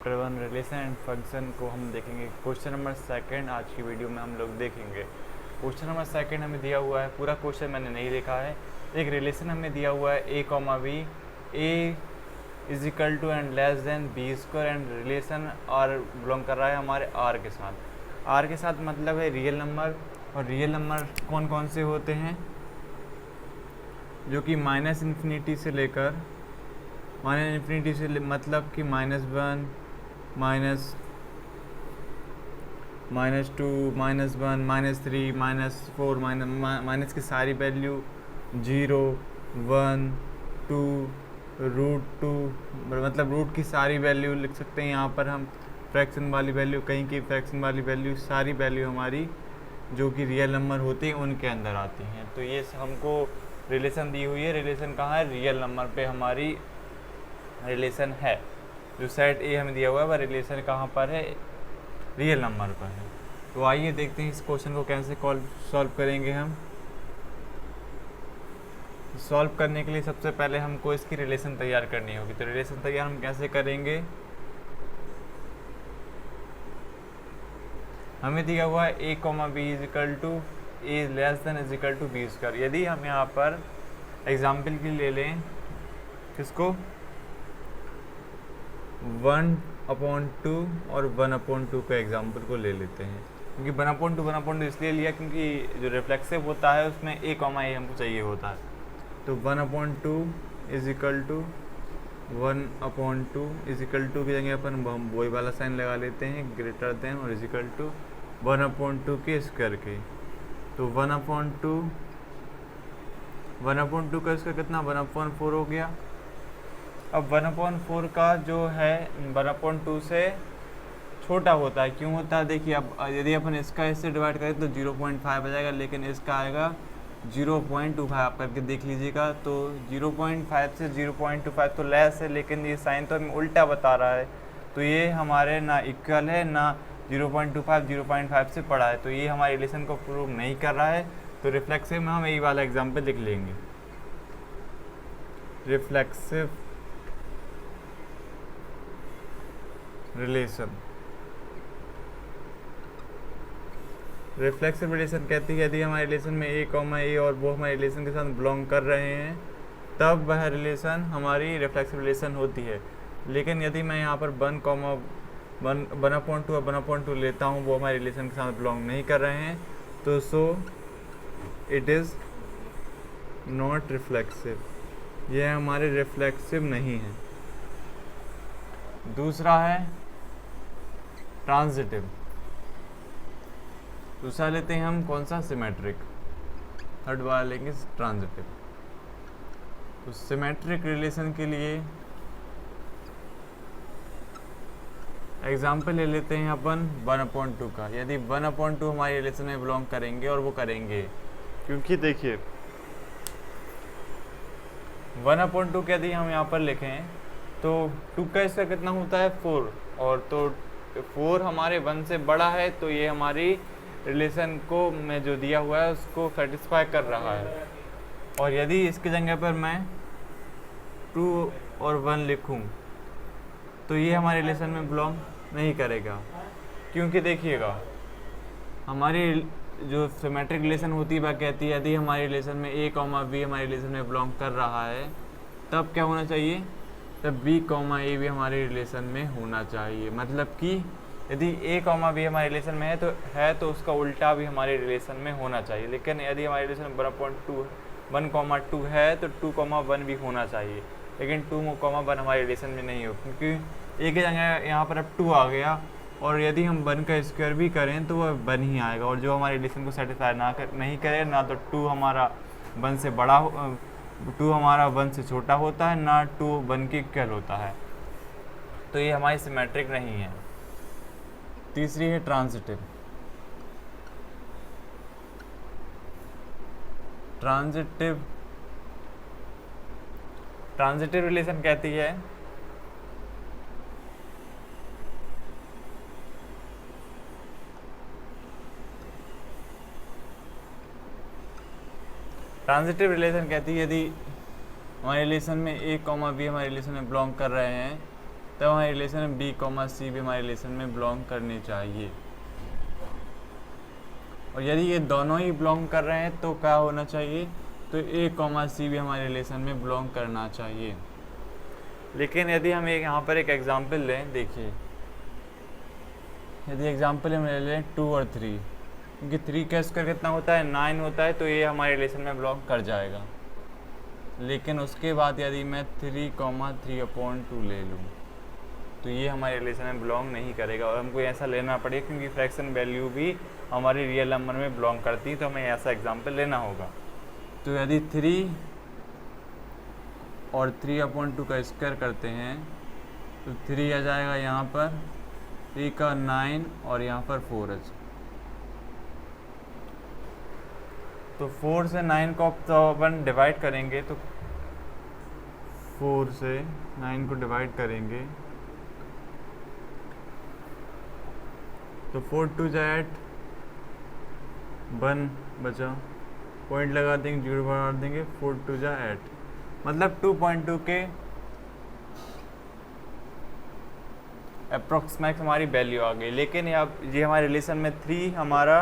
Chapter 1 relation and function को हम देखेंगे। क्वेश्चन नंबर सेकंड आज की वीडियो में हम लोग देखेंगे। क्वेश्चन नंबर सेकंड हमें दिया हुआ है, पूरा क्वेश्चन मैंने नहीं लिखा है। एक रिलेशन हमें दिया हुआ है A comma B, A is equal to and less than B square and relation R belong कर रहा है हमारे आर के साथ। आर के साथ मतलब है रियल नंबर, और रियल नंबर कौन कौन से होते हैं जो कि माइनस इन्फिनिटी से लेकर मतलब कि -1 -2 -1 -3 -4 माइनस की सारी वैल्यू 0 1 2 √2 मतलब रूट की सारी वैल्यू लिख सकते हैं। यहाँ पर हम फ्रैक्शन वाली वैल्यू, कहीं की फ्रैक्शन वाली वैल्यू, सारी वैल्यू हमारी जो कि रियल नंबर होते हैं उनके अंदर आती हैं। तो ये हमको रिलेशन दी हुई है। रिलेशन कहाँ है? रियल नंबर पे हमारी रिलेशन है। जो सेट ए हमें दिया हुआ है वह रिलेशन कहाँ पर है? रियल नंबर पर है। तो आइए देखते हैं इस क्वेश्चन को कैसे सॉल्व करेंगे हम। सॉल्व करने के लिए सबसे पहले हमको इसकी रिलेशन तैयार करनी होगी। तो रिलेशन तैयार हम कैसे करेंगे? हमें दिया हुआ है A comma B is equal to A less than is equal to B square. यदि हम यहाँ पर एग्जाम्पल के लिए ले लें किसको, 1/2 और 1/2 का एग्जाम्पल को ले लेते हैं। क्योंकि 1/2 इसलिए लिया क्योंकि जो रिफ्लेक्सिव होता है उसमें ए कॉमा ए हमको चाहिए होता है। तो 1/2 is equal to 1/2 is equal to की जगह अपन वही वाला साइन लगा लेते हैं, ग्रेटर देन और इज इक्वल टू 1/2 के स्क्वायर के। तो 1/2 का स्क्वायर कितना? 1/4 हो गया। अब 1/4 का जो है 1/2 से छोटा होता है। क्यों होता है? देखिए, अब यदि अपन इसका इससे डिवाइड करें तो 0.5 आ जाएगा, लेकिन इसका आएगा 0.25। आप करके देख लीजिएगा। तो 0.5 से 0.25 तो लेस है, लेकिन ये साइन तो हमें उल्टा बता रहा है। तो ये हमारे ना इक्वल है ना 0.25 0.5 से बड़ा है। तो ये हमारे रिलेशन को प्रूव नहीं कर रहा है। तो रिफ्लेक्सिव में हम यही वाला एग्जाम्पल लिख लेंगे। रिफ्लेक्सिव रिलेशन, रिफ्लेक्सिव रिलेशन कहती है यदि हमारे रिलेशन में ए कॉमा ए और वो हमारे रिलेशन के साथ बिलोंग कर रहे हैं तब वह रिलेशन हमारी रिफ्लेक्सिव रिलेशन होती है। लेकिन यदि मैं यहाँ पर 1/2 और 1/2 लेता हूँ, वो हमारे रिलेशन के साथ बिलोंग नहीं कर रहे हैं, तो so it is not reflexive, यह हमारे रिफ्लेक्सिव नहीं है। दूसरा है ट्रांजिटिव। दूसरा लेते हैं हम कौन सा? सिमेट्रिक। थर्ड वाला लेंगे ट्रांजिटिव। तो सिमेट्रिक रिलेशन के लिए एग्जाम्पल ले लेते हैं अपन 1/2 का। यदि 1/2 हमारे रिलेशन में बिलोंग करेंगे, और वो करेंगे क्योंकि देखिए 1/2 के यदि हम यहाँ पर लिखें तो 2 का स्क्वायर कितना होता है? 4। और तो 4 हमारे 1 से बड़ा है, तो ये हमारी रिलेशन को में जो दिया हुआ है उसको सेटिस्फाई कर रहा है। और यदि इसकी जगह पर मैं 2 और 1 लिखूं तो ये हमारे रिलेशन में बिलोंग नहीं करेगा। क्योंकि देखिएगा हमारी जो सिमेट्रिक रिलेशन होती है वह कहती है यदि हमारे रिलेशन में ए कॉमा बी हमारे रिलेशन में बिलोंग कर रहा है तब क्या होना चाहिए? तब बी कॉमा ए भी हमारे रिलेशन में होना चाहिए। मतलब कि यदि ए कॉमा बी हमारे रिलेशन में है तो उसका उल्टा भी हमारे रिलेशन में होना चाहिए। लेकिन यदि हमारे रिलेशन 1/2 है तो 2,1 भी होना चाहिए। लेकिन 2,1 हमारे रिलेशन में नहीं हो, क्योंकि एक ही जगह यहाँ पर अब 2 आ गया, और यदि हम 1 का स्क्वायर भी करें तो वह 1 ही आएगा, और जो हमारे रिलेशन को सेटिस्फाई नहीं करे, ना तो 2 हमारा 1 से बड़ा 2 हमारा 1 से छोटा होता है, ना 2 1 के इक्वल होता है। तो ये हमारी सिमेट्रिक नहीं है। तीसरी है ट्रांजिटिव। ट्रांजिटिव रिलेशन कहती है यदि हमारे रिलेशन में ए कॉमा बी हमारे रिलेशन में बिलोंग कर रहे हैं तब हमारे रिलेशन में बी कॉमा सी भी हमारे रिलेशन में बिलोंग करनी चाहिए। और यदि ये दोनों ही बिलोंग कर रहे हैं तो क्या होना चाहिए, तो ए कॉमा सी भी हमारे रिलेशन में बिलोंग करना चाहिए। लेकिन यदि हम एक यहाँ पर एक एग्जांपल लें, देखिए यदि एग्जांपल हम ले लें 2 और 3, क्योंकि 3 का स्क्वायर कितना होता है 9 होता है, तो ये हमारे रिलेशन में बिलोंग कर जाएगा। लेकिन उसके बाद यदि मैं 3,3/2 ले लूँ तो ये हमारे रिलेशन में बिलोंग नहीं करेगा, और हमको ऐसा लेना पड़ेगा क्योंकि फ्रैक्शन वैल्यू भी हमारी रियल नंबर में बिलोंग करती है, तो हमें ऐसा एग्जांपल लेना होगा। तो यदि 3 और 3/2 का स्क्वायर करते हैं तो 3 आ जाएगा यहाँ पर, 3 का 9 और यहाँ पर 4 है। तो 4 से 9 को तो अपन डिवाइड करेंगे, तो 4 से 9 को डिवाइड करेंगे तो 4 2 जा 8, 1 बचा, पॉइंट लगा देंगे, 0 बढ़ा देंगे, 4 2 जा 8, मतलब 2.2 के अप्रोक्सीमेट हमारी वैल्यू आ गई। लेकिन ये हमारे रिलेशन में 3 हमारा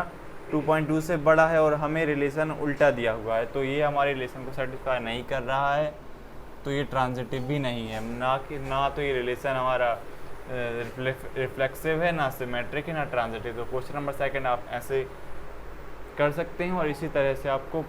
2.2 से बड़ा है और हमें रिलेशन उल्टा दिया हुआ है, तो ये हमारे रिलेशन को सेटिस्फाई नहीं कर रहा है, तो ये ट्रांजिटिव भी नहीं है। ना तो ये रिलेशन हमारा रिफ्लेक्सिव है, ना सिमेट्रिक है, ना ट्रांजिटिव। तो क्वेश्चन नंबर 2 आप ऐसे कर सकते हैं। और इसी तरह से आपको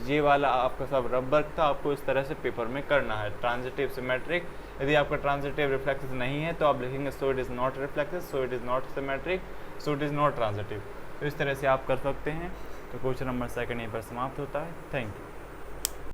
ये वाला आपका सब रब वर्क था, आपको इस तरह से पेपर में करना है, ट्रांजिटिव सिमेट्रिक। यदि आपका ट्रांजिटिव रिफ्लेक्सिव नहीं है तो आप लिखेंगे so it is not reflexive, so it is not symmetric, so it is not transitive. तो इस तरह से आप कर सकते हैं। तो क्वेश्चन नंबर 2 यहीं पर समाप्त होता है। Thank you.